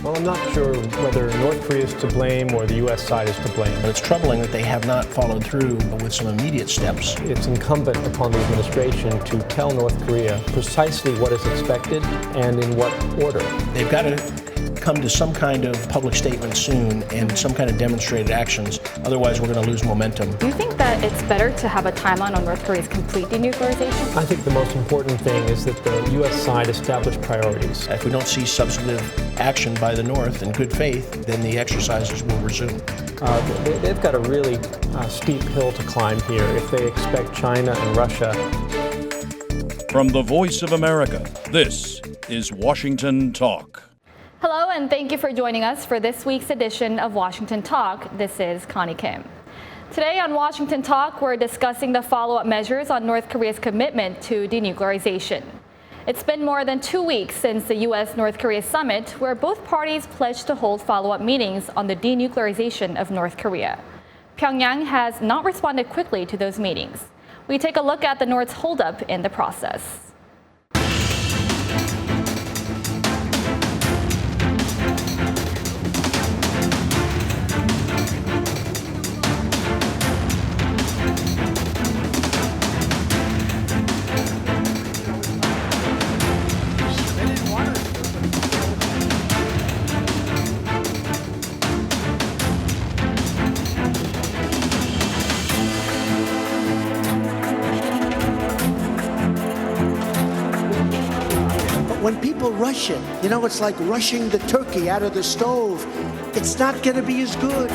Well, I'm not sure whether North Korea is to blame or the U.S. side is to blame. But it's troubling that they have not followed through with some immediate steps. It's incumbent upon the administration to tell North Korea precisely what is expected and in what order. They've got to come to some kind of public statement soon and some kind of demonstrated actions. Otherwise, we're going to lose momentum. Do you think that it's better to have a timeline on North Korea's complete denuclearization? I think the most important thing is that the U.S. side establish priorities. If we don't see substantive action by the North in good faith, then the exercises will resume. They've got a really steep hill to climb here if they expect China and Russia. From the Voice of America, this is Washington Talk. Hello, and thank you for joining us for this week's edition of Washington Talk. This is Connie Kim. Today on Washington Talk, we're discussing the follow-up measures on North Korea's commitment to denuclearization. It's been more than 2 weeks since the U.S.-North Korea summit, where both parties pledged to hold follow-up meetings on the denuclearization of North Korea. Pyongyang has not responded quickly to those meetings. We take a look at the North's holdup in the process. When people rush it, you know, it's like rushing the turkey out of the stove. It's not going to be as good.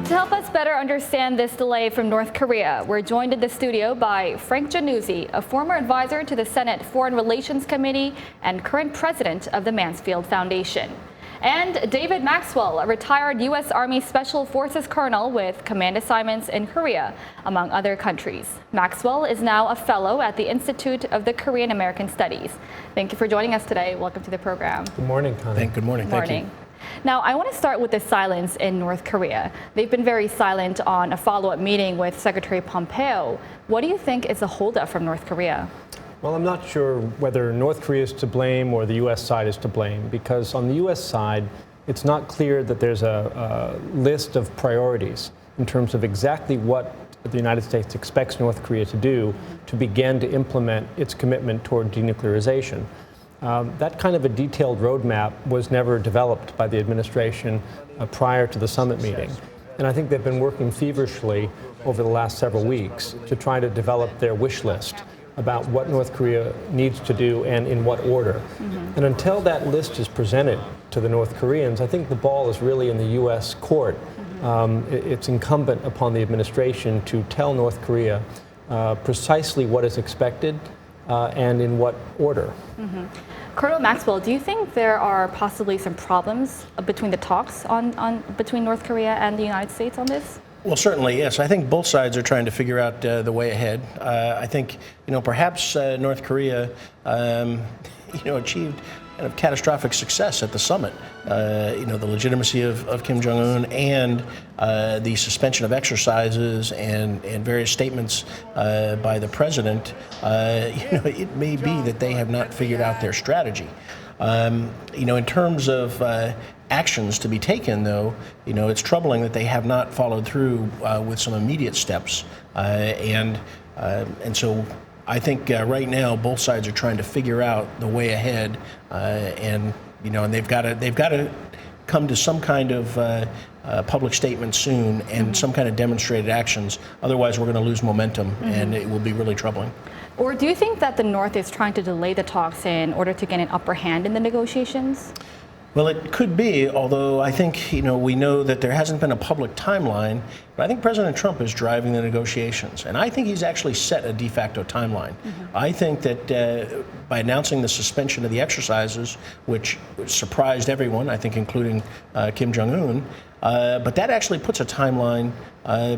To help us better understand this delay from North Korea, we're joined in the studio by Frank Jannuzi, a former advisor to the Senate Foreign Relations Committee and current president of the Mansfield Foundation, and David Maxwell, a retired U.S. Army Special Forces colonel with command assignments in Korea, among other countries. Maxwell is now a fellow at the Institute of the Korean American Studies. Thank you for joining us today. Welcome to the program. Good morning, Connie. Good morning. Thank you. Now, I want to start with the silence in North Korea. They've been very silent on a follow-up meeting with Secretary Pompeo. What do you think is the holdup from North Korea? Well, I'm not sure whether North Korea is to blame or the U.S. side is to blame, because on the U.S. side, it's not clear that there's a list of priorities in terms of exactly what the United States expects North Korea to do to begin to implement its commitment toward denuclearization. That kind of a detailed roadmap was never developed by the administration prior to the summit meeting. And I think they've been working feverishly over the last several weeks to try to develop their wish list about what North Korea needs to do and in what order. And until that list is presented to the North Koreans, I think the ball is really in the U.S. court. It's incumbent upon the administration to tell North Korea precisely what is expected and in what order. Colonel Maxwell, do you think there are possibly some problems between the talks between North Korea and the United States on this? Well, certainly, yes. I think both sides are trying to figure out the way ahead. I think, perhaps North Korea, achieved kind of catastrophic success at the summit. The legitimacy of Kim Jong-un and the suspension of exercises and various statements by the president. It may be that they have not figured out their strategy. In terms of actions to be taken, though, it's troubling that they have not followed through with some immediate steps, and so I think right now both sides are trying to figure out the way ahead, and they've got to come to some kind of public statement soon and some kind of demonstrated actions. Otherwise, we're going to lose momentum, and it will be really troubling. Or do you think that the North is trying to delay the talks in order to gain an upper hand in the negotiations? Well, it could be, although I think, we know that there hasn't been a public timeline, but I think President Trump is driving the negotiations, and I think he's actually set a de facto timeline. I think that by announcing the suspension of the exercises, which surprised everyone, I think including Kim Jong-un, but that actually puts a timeline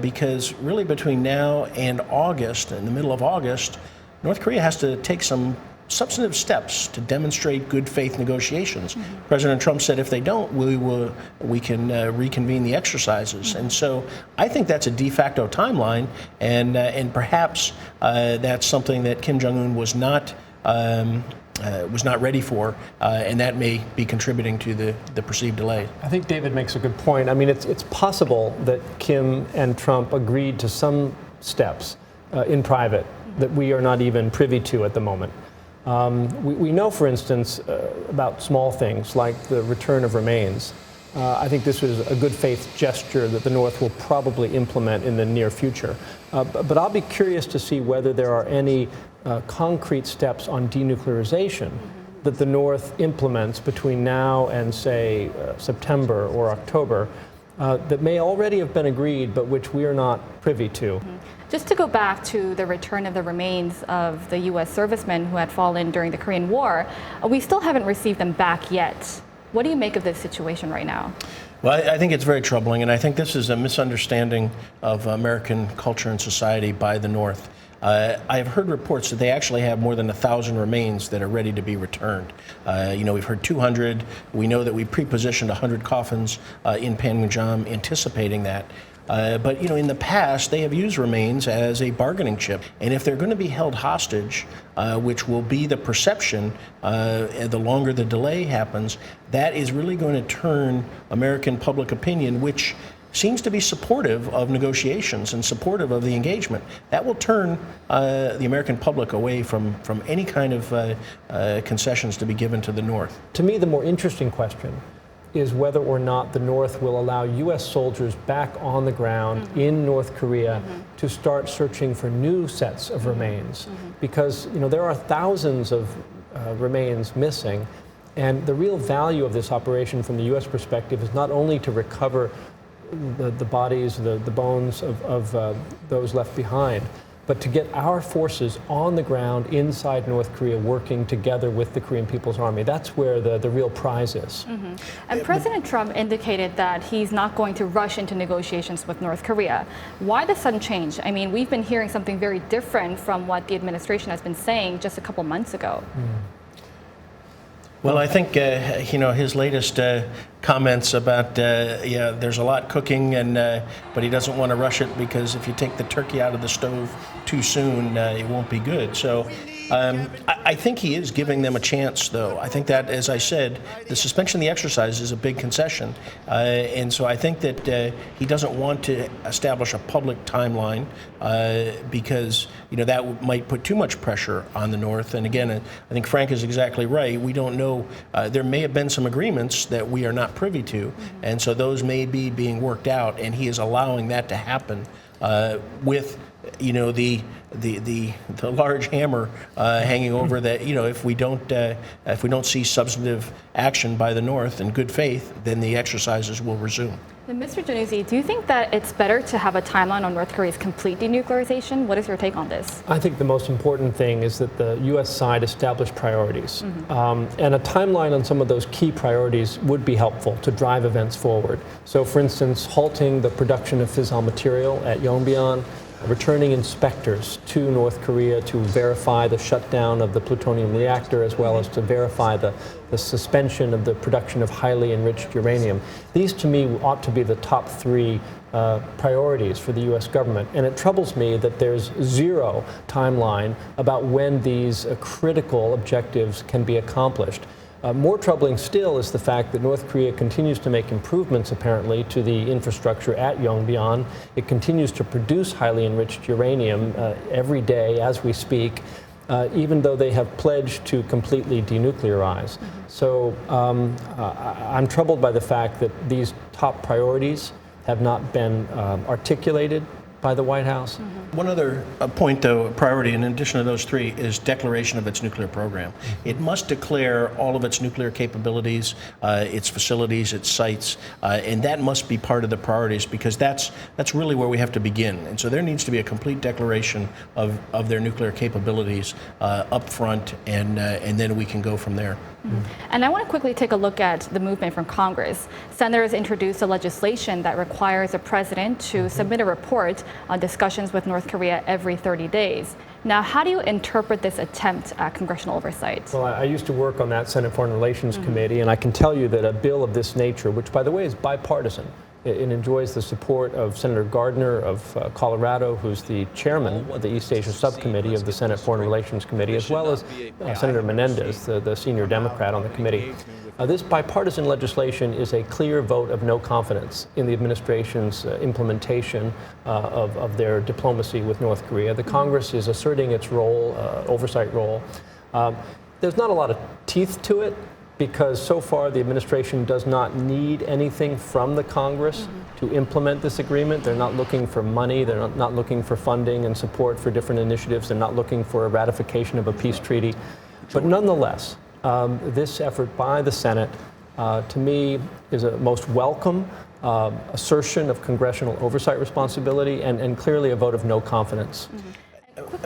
because really between now and August, in the middle of August, North Korea has to take some substantive steps to demonstrate good faith negotiations. President Trump said if they don't, we can reconvene the exercises. And so I think that's a de facto timeline, and perhaps that's something that Kim Jong-un was not ready for, and that may be contributing to the perceived delay. I think David makes a good point. I mean, it's possible that Kim and Trump agreed to some steps in private that we are not even privy to at the moment. We know, for instance, about small things like the return of remains. I think this was a good faith gesture that the North will probably implement in the near future. But I'll be curious to see whether there are any concrete steps on denuclearization that the North implements between now and, say, September or October that may already have been agreed, but which we are not privy to. Just to go back to the return of the remains of the U.S. servicemen who had fallen during the Korean War, we still haven't received them back yet. What do you make of this situation right now? Well, I think it's very troubling, and I think this is a misunderstanding of American culture and society by the North. I've heard reports that they actually have more than 1,000 remains that are ready to be returned. We've heard 200. We know that we pre-positioned 100 coffins in Panmunjom, anticipating that. But in the past, they have used remains as a bargaining chip. And if they're going to be held hostage, which will be the perception the longer the delay happens, that is really going to turn American public opinion, which seems to be supportive of negotiations and supportive of the engagement. That will turn the American public away from any kind of concessions to be given to the North. To me, the more interesting question is whether or not the North will allow U.S. soldiers back on the ground in North Korea to start searching for new sets of remains. Because there are thousands of remains missing, and the real value of this operation from the U.S. perspective is not only to recover the bodies, the bones of those left behind, but to get our forces on the ground inside North Korea working together with the Korean People's Army. That's where the real prize is. And President Trump indicated that he's not going to rush into negotiations with North Korea. Why the sudden change? I mean, we've been hearing something very different from what the administration has been saying just a couple months ago. Well, I think his latest comments about there's a lot cooking, but he doesn't want to rush it because if you take the turkey out of the stove too soon, it won't be good. So I think he is giving them a chance, though. I think that, as I said, the suspension of the exercise is a big concession, and so I think that he doesn't want to establish a public timeline because that might put too much pressure on the North. And again, I think Frank is exactly right. We don't know. There may have been some agreements that we are not privy to, and so those may be being worked out, and he is allowing that to happen with the large hammer hanging over that. If we don't see substantive action by the North in good faith, then the exercises will resume. And Mr. Jannuzi, do you think that it's better to have a timeline on North Korea's complete denuclearization? What is your take on this? I think the most important thing is that the U.S. side establish priorities. And a timeline on some of those key priorities would be helpful to drive events forward. So, for instance, halting the production of fissile material at Yongbyon, returning inspectors to North Korea to verify the shutdown of the plutonium reactor, as well as to verify the suspension of the production of highly enriched uranium. These, to me, ought to be the top three priorities for the U.S. government. And it troubles me that there's zero timeline about when these critical objectives can be accomplished. More troubling still is the fact that North Korea continues to make improvements, apparently, to the infrastructure at Yongbyon. It continues to produce highly enriched uranium every day as we speak, even though they have pledged to completely denuclearize. So I'm troubled by the fact that these top priorities have not been articulated by the White House. One other point, though, priority in addition to those three, is declaration of its nuclear program. It must declare all of its nuclear capabilities, its facilities, its sites, and that must be part of the priorities because that's really where we have to begin. And so there needs to be a complete declaration of their nuclear capabilities up front, and then we can go from there. And I want to quickly take a look at the movement from Congress. Senators introduced a legislation that requires the president to submit a report on discussions with North Korea every 30 days. Now, how do you interpret this attempt at congressional oversight? Well, I used to work on that Senate Foreign Relations Committee, and I can tell you that a bill of this nature, which, by the way, is bipartisan, It enjoys the support of Senator Gardner of Colorado, who's the chairman of the East Asia Subcommittee of the Senate Foreign Relations Committee, as well as Senator Menendez, the senior Democrat on the committee. This bipartisan legislation is a clear vote of no confidence in the administration's implementation of their diplomacy with North Korea. The Congress is asserting its role, oversight role. There's not a lot of teeth to it, because so far the administration does not need anything from the Congress to implement this agreement. They're not looking for money. They're not looking for funding and support for different initiatives. They're not looking for a ratification of a peace treaty. But nonetheless, this effort by the Senate, to me, is a most welcome assertion of congressional oversight responsibility and clearly a vote of no confidence.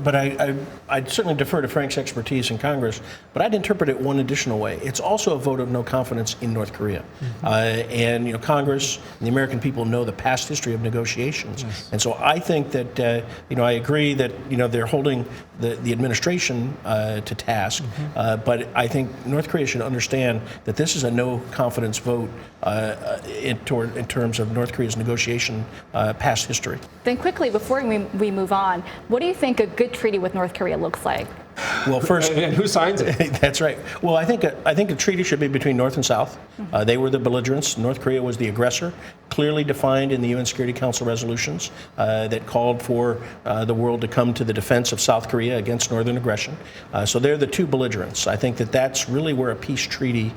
But I'd certainly defer to Frank's expertise in Congress, but I'd interpret it one additional way. It's also a vote of no confidence in North Korea. And, you know, Congress and the American people know the past history of negotiations. And so I think that, you know, I agree that, you know, they're holding the administration to task, but I think North Korea should understand that this is a no confidence vote in terms of North Korea's negotiation past history. Then quickly, before we move on, what do you think a good treaty with North Korea looks like? Well, first, and who signs it? That's right. Well, I think a treaty should be between North and South. They were the belligerents. North Korea was the aggressor, clearly defined in the UN Security Council resolutions that called for the world to come to the defense of South Korea against northern aggression. So they're the two belligerents. I think that that's really where a peace treaty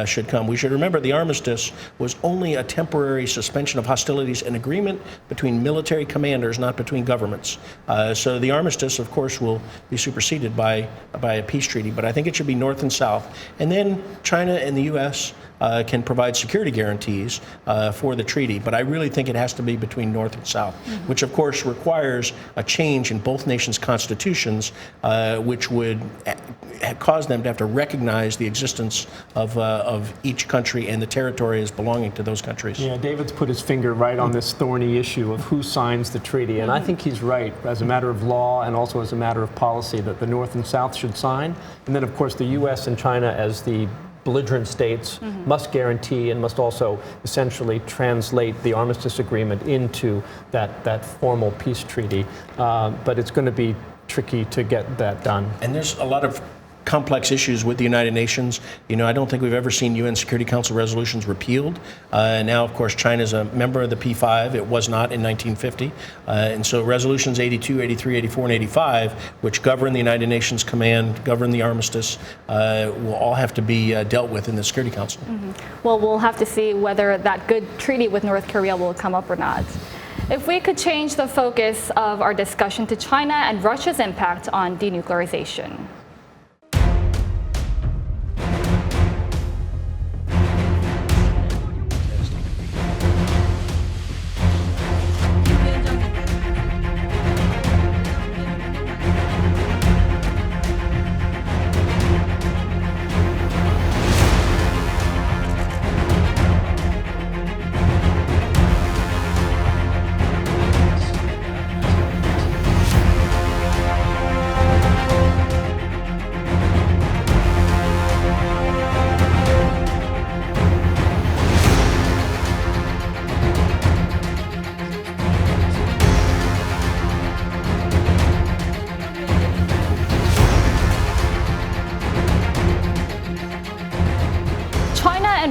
should come. We should remember the armistice was only a temporary suspension of hostilities, an agreement between military commanders, not between governments. So the armistice, of course, will be superseded by a peace treaty, but I think it should be North and South. And then China and the U.S. Can provide security guarantees for the treaty, but I really think it has to be between North and South, which of course requires a change in both nations' constitutions, which would cause them to have to recognize the existence of each country and the territory as belonging to those countries. Yeah, David's put his finger right on this thorny issue of who signs the treaty, and I think he's right as a matter of law and also as a matter of policy that the North and South should sign, and then of course the U.S. and China as the belligerent states must guarantee and must also essentially translate the armistice agreement into that formal peace treaty. But it's going to be tricky to get that done. And there's a lot of complex issues with the United Nations. You know, I don't think we've ever seen UN Security Council resolutions repealed. Now, of course, China's a member of the P5. It was not in 1950. And so resolutions 82, 83, 84, and 85, which govern the United Nations Command, govern the armistice, will all have to be dealt with in the Security Council. Well, we'll have to see whether that good treaty with North Korea will come up or not. If we could change the focus of our discussion to China and Russia's impact on denuclearization.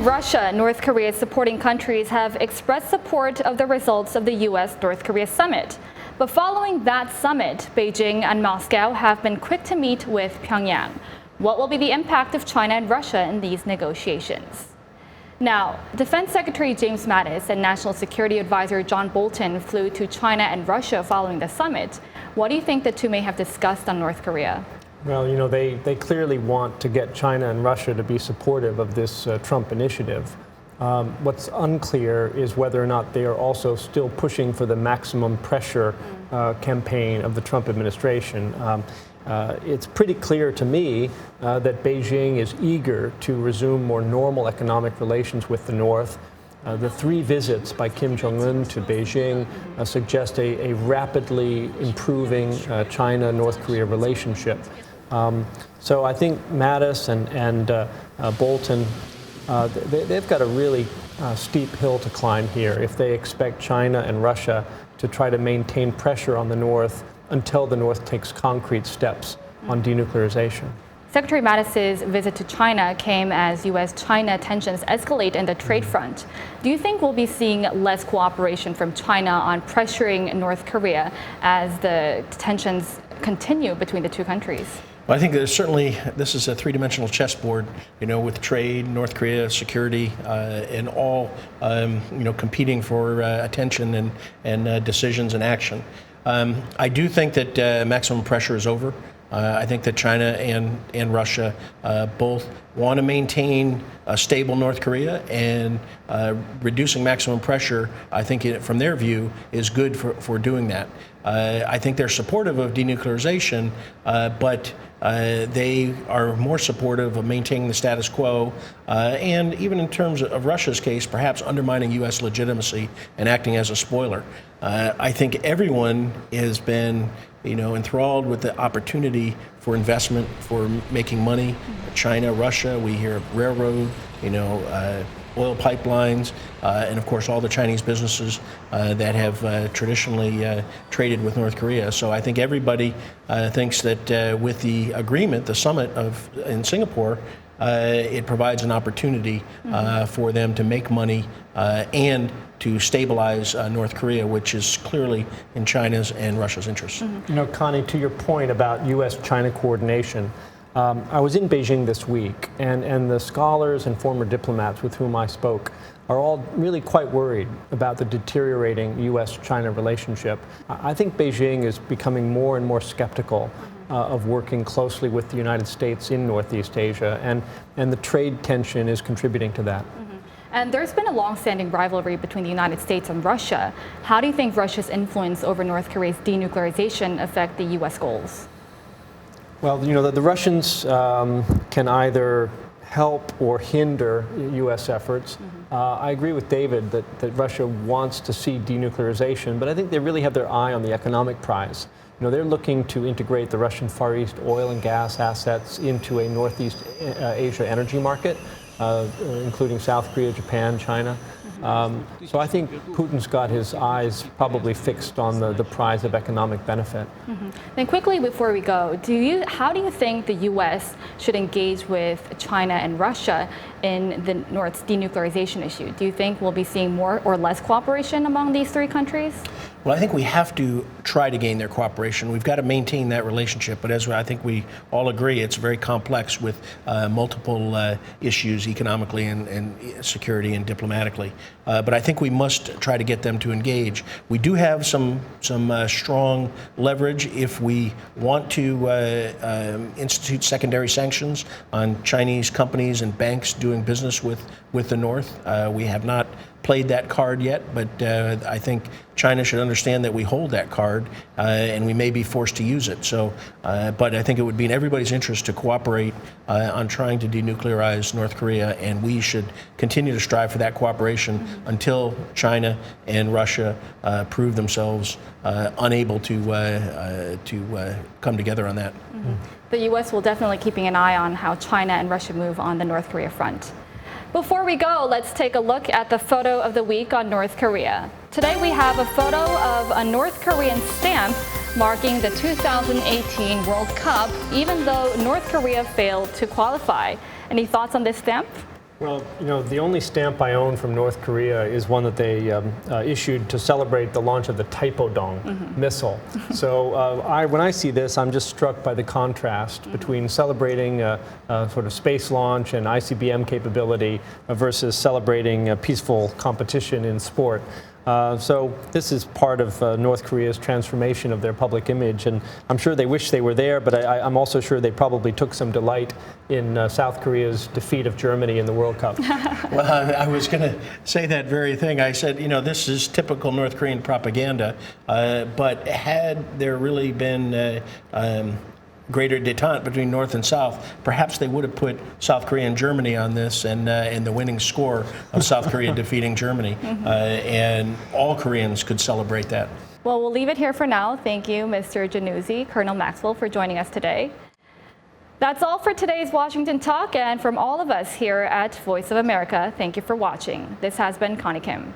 Russia and North Korea's supporting countries have expressed support of the results of the U.S.-North Korea summit. But following that summit, Beijing and Moscow have been quick to meet with Pyongyang. What will be the impact of China and Russia in these negotiations? Now, Defense Secretary James Mattis and National Security Advisor John Bolton flew to China and Russia following the summit. What do you think the two may have discussed on North Korea? Well, you know, they clearly want to get China and Russia to be supportive of this Trump initiative. What's unclear is whether or not they are also still pushing for the maximum pressure campaign of the Trump administration. It's pretty clear to me that Beijing is eager to resume more normal economic relations with the North. The three visits by Kim Jong-un to Beijing suggest a rapidly improving China-North Korea relationship. So I think Mattis and Bolton they've got a really steep hill to climb here if they expect China and Russia to try to maintain pressure on the North until the North takes concrete steps on denuclearization. Secretary Mattis's visit to China came as U.S.-China tensions escalate in the trade front. Do you think we'll be seeing less cooperation from China on pressuring North Korea as the tensions continue between the two countries? Well, I think there's certainly, this is a three-dimensional chessboard, with trade, North Korea, security, and all, competing for attention and decisions and action. I do think that maximum pressure is over. I think that China and Russia both want to maintain a stable North Korea, and reducing maximum pressure, I think from their view, is good for doing that. I think they're supportive of denuclearization, but they are more supportive of maintaining the status quo, and even in terms of Russia's case, perhaps undermining U.S. legitimacy and acting as a spoiler. I think everyone has been enthralled with the opportunity for investment, for making money. China, Russia, we hear railroad, oil pipelines, and of course all the Chinese businesses that have traditionally traded with North Korea. So I think everybody thinks that with the agreement, the summit in Singapore, it provides an opportunity for them to make money and to stabilize North Korea, which is clearly in China's and Russia's interest. Connie, to your point about U.S.-China coordination, I was in Beijing this week, and the scholars and former diplomats with whom I spoke are all really quite worried about the deteriorating U.S.-China relationship. I think Beijing is becoming more and more skeptical of working closely with the United States in Northeast Asia, and the trade tension is contributing to that. And there's been a long-standing rivalry between the United States and Russia. How do you think Russia's influence over North Korea's denuclearization affect the U.S. goals? Well, the Russians can either help or hinder U.S. efforts. I agree with David that Russia wants to see denuclearization, but I think they really have their eye on the economic prize. They're looking to integrate the Russian Far East oil and gas assets into a Northeast Asia energy market, including South Korea, Japan, China. So I think Putin's got his eyes probably fixed on the prize of economic benefit. Then quickly before we go, how do you think the U.S. should engage with China and Russia in the North's denuclearization issue? Do you think we'll be seeing more or less cooperation among these three countries? Well, I think we have to try to gain their cooperation. We've got to maintain that relationship, but as I think we all agree, it's very complex with multiple issues economically and security and diplomatically. But I think we must try to get them to engage. We do have some strong leverage if we want to institute secondary sanctions on Chinese companies and banks doing business with the North. We have not played that card yet, but I think China should understand that we hold that card and we may be forced to use it. So, but I think it would be in everybody's interest to cooperate on trying to denuclearize North Korea, and we should continue to strive for that cooperation until China and Russia prove themselves unable to come together on that. The U.S. will definitely keeping an eye on how China and Russia move on the North Korea front. Before we go, let's take a look at the photo of the week on North Korea. Today we have a photo of a North Korean stamp marking the 2018 World Cup, even though North Korea failed to qualify. Any thoughts on this stamp? Well, the only stamp I own from North Korea is one that they issued to celebrate the launch of the Taepodong missile. So when I see this, I'm just struck by the contrast between celebrating a sort of space launch and ICBM capability versus celebrating a peaceful competition in sport. So this is part of North Korea's transformation of their public image, and I'm sure they wish they were there, but I'm also sure they probably took some delight in South Korea's defeat of Germany in the World Cup. Well, I was going to say that very thing. I said, this is typical North Korean propaganda, but had there really been greater detente between North and South, perhaps they would have put South Korea and Germany on this, and the winning score of South Korea defeating Germany, and all Koreans could celebrate that. Well, we'll leave it here for now. Thank you, Mr. Jannuzi, Colonel Maxwell, for joining us today. That's all for today's Washington Talk, and from all of us here at Voice of America, thank you for watching. This has been Connie Kim.